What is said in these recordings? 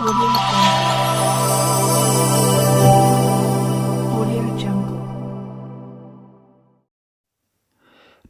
Audio Jungle.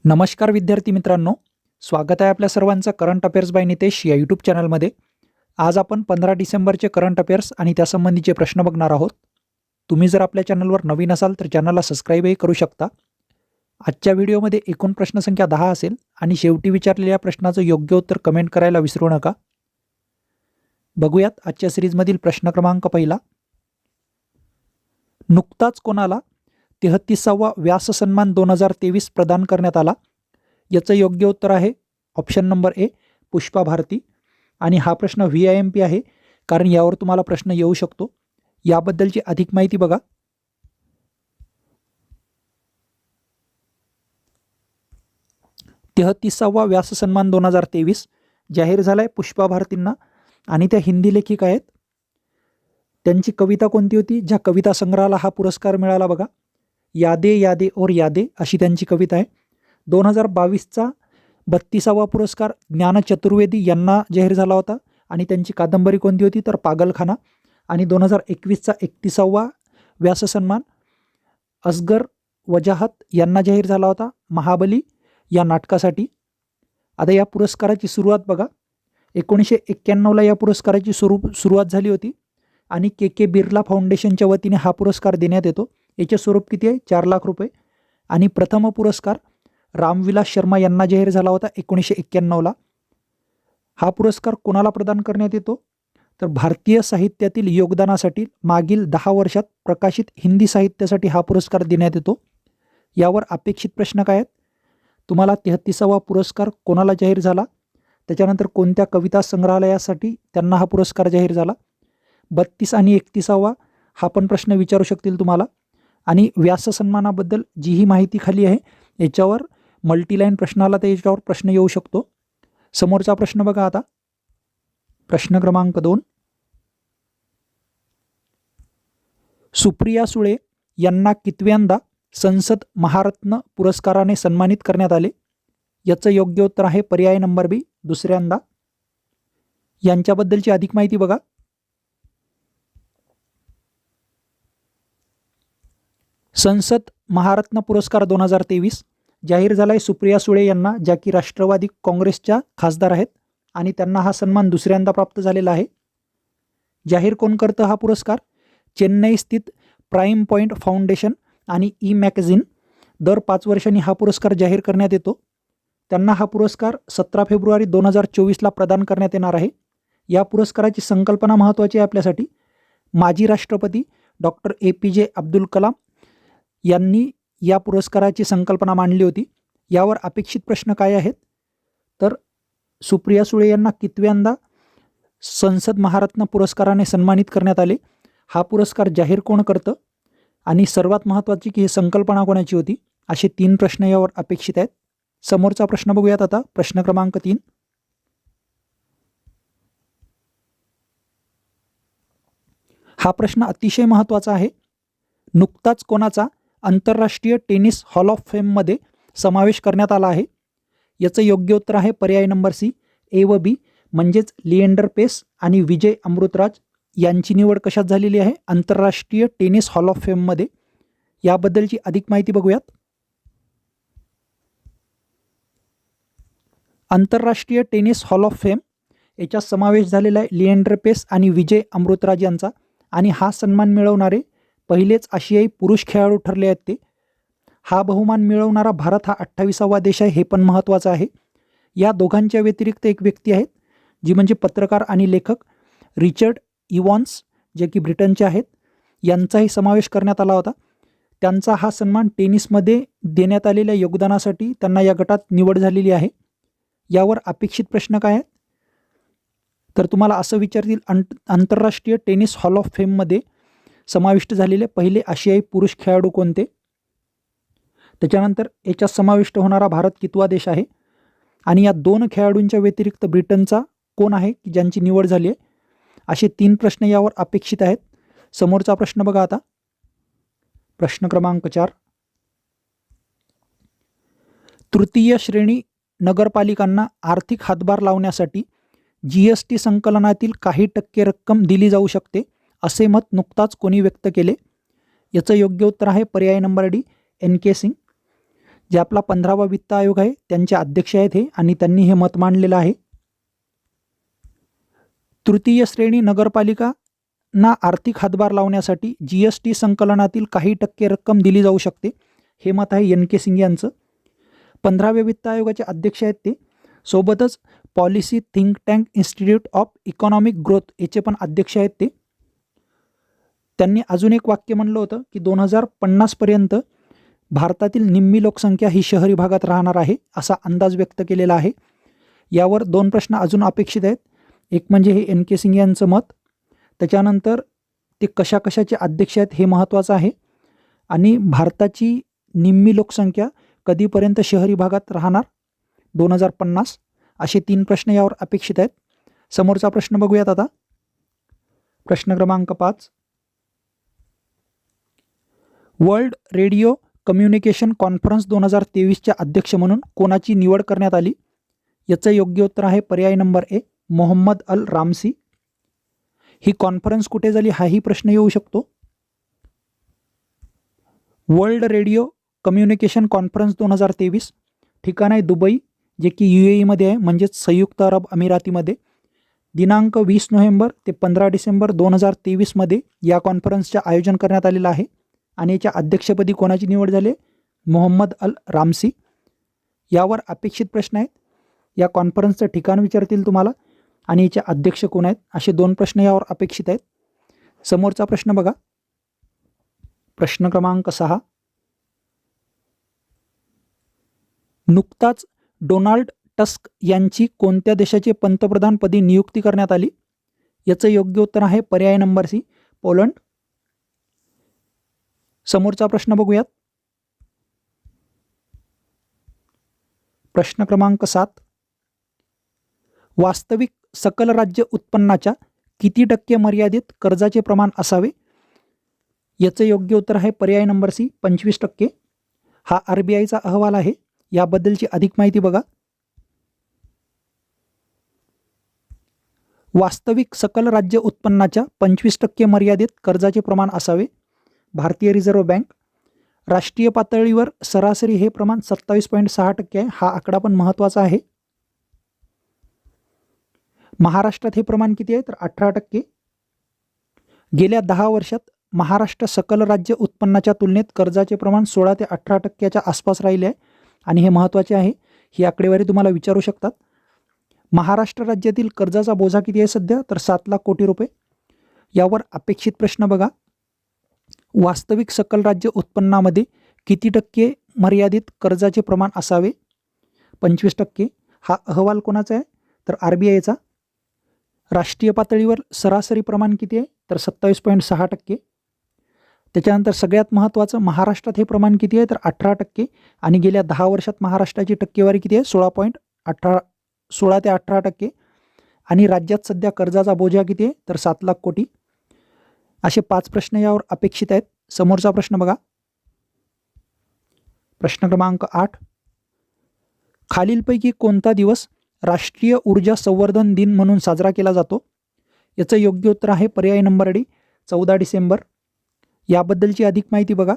नमस्कार विद्यार्थी मित्रांनो, स्वागत आहे आपल्या सर्वांचं करंट अफेअर्स बाय नितेश या यूट्यूब चॅनलमध्ये. आज आपण 15 डिसेंबरचे करंट अफेअर्स आणि त्यासंबंधीचे प्रश्न बघणार आहोत. तुम्ही जर आपल्या चॅनलवर नवीन असाल तर चॅनलला सबस्क्राईबही करू शकता. आजच्या व्हिडिओमध्ये एकूण प्रश्नसंख्या 10 असेल आणि शेवटी विचारलेल्या प्रश्नाचं योग्य उत्तर कमेंट करायला विसरू नका. बघूयात आजच्या सिरीजमधील प्रश्न क्रमांक पहिला. नुकताच कोणाला 33वा व्यास सन्मान 2023 प्रदान करण्यात आला? याचं योग्य उत्तर आहे option number A, Pushpa Bharati. आणि हा प्रश्न VIMP आहे, कारण यावर तुम्हाला प्रश्न येऊ शकतो. याबद्दलची अधिक माहिती बघा. तेहतीसावा व्यास सन्मान 2023 जाहीर झालाय पुष्पा भारतींना, आणि त्या हिंदी लेखिका आहेत. त्यांची कविता कोणती होती, ज्या कविता संग्रहाला हा पुरस्कार मिळाला बघा? यादे यादे और यादे अशी त्यांची कविता आहे. 2022चा 32वा पुरस्कार ज्ञान चतुर्वेदी यांना जाहीर झाला होता, आणि त्यांची कादंबरी कोणती होती तर पागलखाना. आणि 2021चा 31वा व्यास सन्मान असगर वजाहत यांना जाहीर झाला होता, महाबली या नाटकासाठी. आता या पुरस्काराची सुरुवात बघा, 1991ला या पुरस्काराची सुरुवात झाली होती, आणि KK बिर्ला फाउंडेशनच्या वतीने हा पुरस्कार देण्यात येतो. याचे स्वरूप किती आहे, 4 लाख रुपये. आणि प्रथम पुरस्कार रामविलास शर्मा यांना जाहीर झाला होता 1991ला. हा पुरस्कार कोणाला प्रदान करण्यात येतो तर भारतीय साहित्यातील योगदानासाठी मागील 10 वर्षात प्रकाशित हिंदी साहित्यासाठी हा पुरस्कार देण्यात येतो. यावर अपेक्षित प्रश्न काय आहेत? तुम्हाला 33वा पुरस्कार कोणाला जाहीर झाला, त्याच्यानंतर कोणत्या कविता संग्रहालयासाठी त्यांना हा पुरस्कार जाहीर झाला. 32 आणि 31वा हा पण प्रश्न विचारू शकतील तुम्हाला. आणि व्यास सन्मानाबद्दल जी ही माहिती खाली आहे याच्यावर मल्टीलाईन प्रश्न आला तर याच्यावर प्रश्न येऊ शकतो. समोरचा प्रश्न बघा आता, प्रश्न क्रमांक 2. सुप्रिया सुळे यांना कितव्यांदा संसद महारत्न पुरस्काराने सन्मानित करण्यात आले? याचं योग्य उत्तर आहे पर्याय नंबर बी, दुसऱ्यांदा. यांच्याबद्दलची अधिक माहिती बघा. संसद महारत्न पुरस्कार 2023 जाहीर झालाय सुप्रिया सुळे यांना, ज्या की राष्ट्रवादी काँग्रेसच्या खासदार आहेत, आणि त्यांना हा सन्मान दुसऱ्यांदा प्राप्त झालेला आहे. जाहीर कोण करतं हा पुरस्कार? चेन्नई स्थित प्राईम पॉईंट फाउंडेशन आणि मॅगझिन. दर 5 वर्षांनी हा पुरस्कार जाहीर करण्यात येतो. त्यांना हा पुरस्कार 17 फेब्रुवारी 2024ला प्रदान करण्यात येणार आहे. या पुरस्काराची संकल्पना महत्त्वाची आहे आपल्यासाठी. माजी राष्ट्रपती डॉक्टर APJ अब्दुल कलाम यांनी या पुरस्काराची संकल्पना मांडली होती. यावर अपेक्षित प्रश्न काय आहेत तर सुप्रिया सुळे यांना कितव्यांदा संसद महारत्न पुरस्काराने सन्मानित करण्यात आले? हा पुरस्कार जाहीर कोण करतं? आणि सर्वात महत्त्वाची की ही संकल्पना कोणाची होती? असे 3 प्रश्न यावर अपेक्षित आहेत. समोरचा प्रश्न बघूयात आता, प्रश्न क्रमांक 3. हा प्रश्न अतिशय महत्त्वाचा आहे. नुकताच कोणाचा आंतरराष्ट्रीय टेनिस हॉल ऑफ फेममध्ये समावेश करण्यात आला आहे? याचं योग्य उत्तर आहे पर्याय नंबर सी, A व B, म्हणजेच लिएंडर पेस आणि विजय अमृतराज यांची निवड कशात झालेली आहे? आंतरराष्ट्रीय टेनिस हॉल ऑफ फेममध्ये. याबद्दलची अधिक माहिती बघूयात. आंतरराष्ट्रीय टेनिस हॉल ऑफ फेम याच्यात समावेश झालेला आहे लिएंडर पेस आणि विजय अमृतराज यांचा, आणि हा सन्मान मिळवणारे पहिलेच आशियाई पुरुष खेळाडू ठरले आहेत ते. हा बहुमान मिळवणारा भारत हा 28वा देश आहे, हे पण महत्त्वाचं आहे. या दोघांच्या व्यतिरिक्त एक व्यक्ती आहेत, जी म्हणजे पत्रकार आणि लेखक रिचर्ड इव्हॉन्स, जे की ब्रिटनचे आहेत. यांचाही समावेश करण्यात आला होता. त्यांचा हा सन्मान टेनिसमध्ये देण्यात आलेल्या योगदानासाठी त्यांना या गटात निवड झालेली आहे. यावर अपेक्षित प्रश्न काय आहेत तर तुम्हाला असं विचारतील, आंतरराष्ट्रीय टेनिस हॉल ऑफ फेममध्ये समाविष्ट झालेले पहिले आशियाई पुरुष खेळाडू कोणते? त्याच्यानंतर याच्यात समाविष्ट होणारा भारत कितवा देश आहे? आणि या 2 खेळाडूंच्या व्यतिरिक्त ब्रिटनचा कोण आहे की ज्यांची निवड झाली आहे? असे 3 प्रश्न यावर अपेक्षित आहेत. समोरचा प्रश्न बघा आता, प्रश्न क्रमांक 4. तृतीय श्रेणी नगरपालिकांना आर्थिक हातभार लावण्यासाठी GST संकलनातील काही टक्के रक्कम दिली जाऊ शकते असे मत नुकताच कोणी व्यक्त केले? याचं योग्य उत्तर आहे पर्याय नंबर डी, NK सिंग. जे आपला 15वा वित्त आयोग आहे त्यांचे अध्यक्ष आहेत हे, आणि त्यांनी हे मत मांडलेलं आहे. तृतीय श्रेणी नगरपालिकांना आर्थिक हातभार लावण्यासाठी GST संकलनातील काही टक्के रक्कम दिली जाऊ शकते, हे मत आहे NK सिंग यांचं. 15व्या वित्त आयोगाचे अध्यक्ष आहेत ते. सोबतच policy think tank institute of economic growth याचे पण अध्यक्ष आहेत ते. त्यांनी अजून एक वाक्य म्हणलं होतं की 2050पर्यंत भारतातील निम्मी लोकसंख्या ही शहरी भागात राहणार आहे असा अंदाज व्यक्त केलेला आहे. यावर 2 प्रश्न अजून अपेक्षित आहेत. एक म्हणजे हे NK सिंग यांचं मत, त्याच्यानंतर ते कशा कशाचे अध्यक्ष आहेत हे महत्त्वाचं आहे, आणि भारताची निम्मी लोकसंख्या कधीपर्यंत शहरी भागात राहणार 2050, असे 3 प्रश्न यावर अपेक्षित आहेत. समोरचा प्रश्न बघूयात आता. प्रश्न क्रमांक 5. वर्ल्ड रेडिओ कम्युनिकेशन कॉन्फरन्स 2023च्या अध्यक्ष म्हणून कोणाची निवड करण्यात आली? याचं योग्य उत्तर आहे पर्याय number A, Mohammed Al Ramsi. ही कॉन्फरन्स कुठे झाली हाही प्रश्न येऊ शकतो. वर्ल्ड रेडिओ कम्युनिकेशन कॉन्फरन्स 2023, ठिकाण आहे दुबई, जे की UAE मध्ये आहे, म्हणजेच संयुक्त अरब अमिरातीमध्ये. दिनांक 20 नोव्हेंबर ते 15 डिसेंबर 2023मध्ये या कॉन्फरन्सचे आयोजन करण्यात आलेलं आहे, आणि याच्या अध्यक्षपदी कोणाची निवड झाली? मोहम्मद अल रामसी. यावर अपेक्षित प्रश्न आहेत. या कॉन्फरन्सचं ठिकाण विचारतील तुम्हाला, आणि याचे अध्यक्ष कोण आहेत, असे 2 प्रश्न यावर अपेक्षित आहेत. समोरचा प्रश्न बघा. प्रश्न क्रमांक 6. नुकताच डोनाल्ड टस्क यांची कोणत्या देशाचे पंतप्रधानपदी नियुक्ती करण्यात आली? याचं योग्य उत्तर आहे पर्याय नंबर सी, पोलंड. समोरचा प्रश्न बघूयात. प्रश्न क्रमांक 7. वास्तविक सकल राज्य उत्पन्नाच्या किती टक्के मर्यादित कर्जाचे प्रमाण असावे? याचं योग्य उत्तर आहे पर्याय नंबर सी, 25%. हा RBIचा अहवाल आहे. याबद्दलची अधिक माहिती बघा. वास्तविक सकल राज्य उत्पन्नाच्या 25% मर्यादित कर्जाचे प्रमाण असावे. भारतीय रिझर्व्ह बँक. राष्ट्रीय पातळीवर सरासरी हे प्रमाण 27.6% आहे. हा आकडा पण महत्त्वाचा आहे. महाराष्ट्रात हे प्रमाण किती आहे तर 18%. गेल्या 10 वर्षात महाराष्ट्र सकल राज्य उत्पन्नाच्या तुलनेत कर्जाचे प्रमाण 16 ते 18%च्या आसपास राहिले आहे, आणि हे महत्त्वाचे आहे. ही आकडेवारी तुम्हाला विचारू शकतात. महाराष्ट्र राज्यातील कर्जाचा बोजा किती आहे सध्या तर 7 लाख कोटी रुपये. यावर अपेक्षित प्रश्न बघा. वास्तविक सकल राज्य उत्पन्नामध्ये किती टक्के मर्यादित कर्जाचे प्रमाण असावे? 25%. हा अहवाल कोणाचा आहे तर RBIचा. राष्ट्रीय पातळीवर सरासरी प्रमाण किती आहे तर 27.6%. त्याच्यानंतर सगळ्यात महत्त्वाचं, महाराष्ट्रात हे प्रमाण किती आहे तर 18%, आणि गेल्या 10 वर्षात महाराष्ट्राची टक्केवारी किती आहे 16 ते 18%, आणि राज्यात सध्या कर्जाचा बोजा किती आहे तर 7 लाख कोटी. असे 5 प्रश्न यावर अपेक्षित आहेत. समोरचा प्रश्न बघा. प्रश्न क्रमांक 8. खालीलपैकी कोणता दिवस राष्ट्रीय ऊर्जा संवर्धन दिन म्हणून साजरा केला जातो? याचं योग्य उत्तर आहे पर्याय नंबर डी, 14 डिसेंबर. याबद्दलची अधिक माहिती बघा.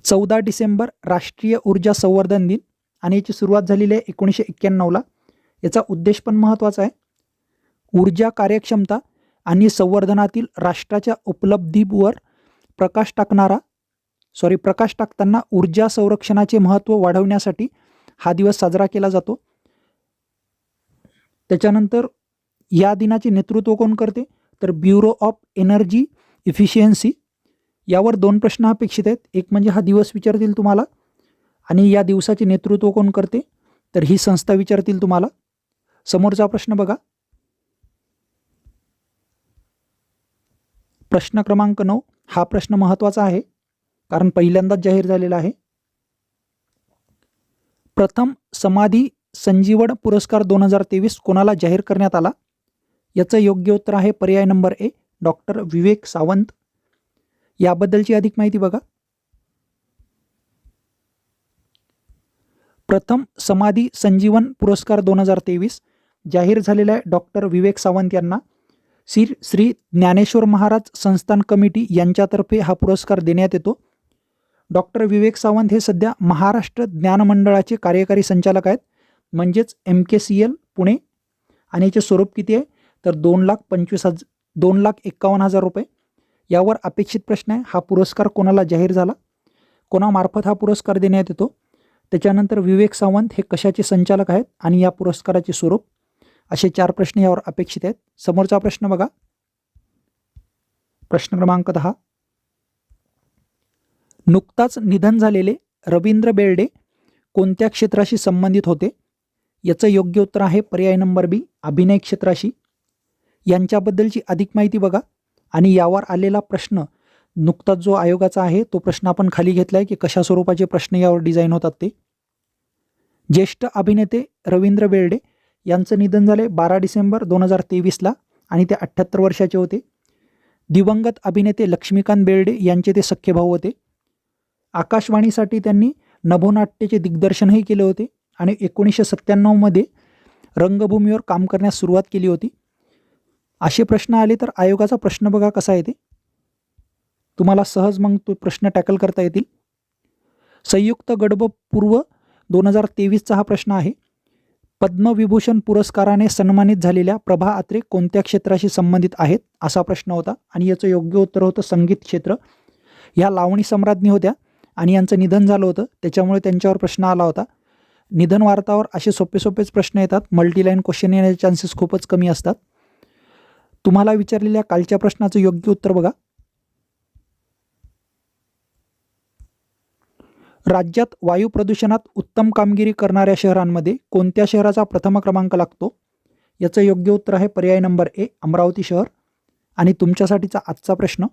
14 डिसेंबर राष्ट्रीय ऊर्जा संवर्धन दिन, आणि याची सुरुवात झालेली आहे 1991ला. याचा उद्देश पण महत्त्वाचा आहे. ऊर्जा कार्यक्षमता आणि संवर्धनातील राष्ट्राच्या उपलब्धीवर प्रकाश टाकताना ऊर्जा संरक्षणाचे महत्त्व वाढवण्यासाठी हा दिवस साजरा केला जातो. त्याच्यानंतर या दिनाचे नेतृत्व कोण करते तर ब्युरो ऑफ एनर्जी इफिशियन्सी. यावर 2 प्रश्न अपेक्षित आहेत. एक म्हणजे हा दिवस विचारतील तुम्हाला, आणि या दिवसाचे नेतृत्व कोण करते तर ही संस्था विचारतील तुम्हाला. समोरचा प्रश्न बघा. प्रश्न क्रमांक 9. हा प्रश्न महत्त्वाचा आहे कारण पहिल्यांदाच जाहीर झालेला आहे. प्रथम समाधी संजीवड पुरस्कार 2023 कोणाला जाहीर करण्यात आला? याचं योग्य उत्तर आहे पर्याय नंबर ए, डॉक्टर विवेक सावंत. याबद्दलची अधिक माहिती बघा. प्रथम समाधी संजीवन पुरस्कार 2023 जाहीर झालेला आहे डॉक्टर विवेक सावंत यांना. श्री ज्ञानेश्वर महाराज संस्थान कमिटी यांच्यातर्फे हा पुरस्कार देण्यात येतो. डॉक्टर विवेक सावंत हे सध्या महाराष्ट्र ज्ञान मंडळाचे कार्यकारी संचालक आहेत, म्हणजेच MKCL पुणे. आणि याचे स्वरूप किती आहे तर 2,51,000 रुपये. यावर अपेक्षित प्रश्न आहे, हा पुरस्कार कोणाला जाहीर झाला, कोणामार्फत हा पुरस्कार देण्यात येतो. त्याच्यानंतर विवेक सावंत हे कशाचे संचालक आहेत आणि या पुरस्काराचे स्वरूप, असे 4 प्रश्न यावर अपेक्षित आहेत. समोरचा प्रश्न बघा, प्रश्न क्रमांक 10. नुकताच निधन झालेले रवींद्र बेर्डे कोणत्या क्षेत्राशी संबंधित होते? याचं योग्य उत्तर आहे पर्याय नंबर बी, अभिनय क्षेत्राशी. यांच्याबद्दलची अधिक माहिती बघा. आणि यावर आलेला प्रश्न नुकताच जो आयोगाचा आहे तो प्रश्न आपण खाली घेतला आहे की कशा स्वरूपाचे प्रश्न यावर डिझाईन होतात ते. ज्येष्ठ अभिनेते रवींद्र बेर्डे यांचं निधन झाले 12 डिसेंबर 2023 आणि ते 78 वर्षाचे होते. दिवंगत अभिनेते लक्ष्मीकांत बेर्डे यांचे ते सख्खे भाऊ होते. आकाशवाणीसाठी त्यांनी नभोनाट्याचे दिग्दर्शनही केले होते आणि 1997 रंगभूमीवर काम करण्यास सुरुवात केली होती. असे प्रश्न आले तर आयोगाचा प्रश्न बघा कसा येते, तुम्हाला सहज मग तो प्रश्न टॅकल करता येतील. संयुक्त गडब पूर्व 2023चा हा प्रश्न आहे. पद्मविभूषण पुरस्काराने सन्मानित झालेल्या प्रभा अत्रे कोणत्या क्षेत्राशी संबंधित आहेत, असा प्रश्न होता. आणि याचं योग्य उत्तर होतं संगीत क्षेत्र. ह्या लावणी सम्राज्ञी होत्या आणि यांचं निधन झालं होतं, त्याच्यामुळे त्यांच्यावर प्रश्न आला होता. निधन वार्तावर असे सोपेच प्रश्न येतात, मल्टीलाईन क्वेश्चन येण्याचे चान्सेस खूपच कमी असतात. तुम्हाला विचारलेल्या कालच्या प्रश्नाचं योग्य उत्तर बघा. राज्यात वायू प्रदूषणात उत्तम कामगिरी करणाऱ्या शहरांमध्ये कोणत्या शहराचा प्रथम क्रमांक लागतो? याचं योग्य उत्तर आहे पर्याय नंबर ए, अमरावती शहर. आणि तुमच्यासाठीचा आजचा प्रश्न,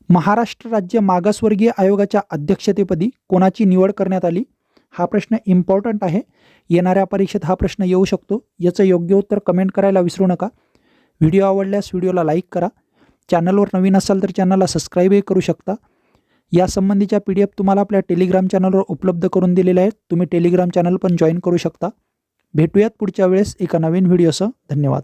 महाराष्ट्र राज्य मागासवर्गीय आयोगाच्या अध्यक्षतेपदी कोणाची निवड करण्यात आली? हा प्रश्न इम्पॉर्टंट आहे, येणाऱ्या परीक्षेत हा प्रश्न येऊ शकतो. याचं योग्य उत्तर कमेंट करायला विसरू नका. व्हिडिओ आवडल्यास व्हिडिओला लाईक करा. चॅनलवर नवीन असाल तर चॅनलला सबस्क्राईबही करू शकता. यासंबंधीच्या PDF तुम्हाला आपल्या टेलिग्राम चॅनलवर उपलब्ध करून दिलेल्या आहेत, तुम्ही टेलिग्राम चॅनल पण जॉईन करू शकता. भेटूयात पुढच्या वेळेस एका नवीन व्हिडिओसह. धन्यवाद.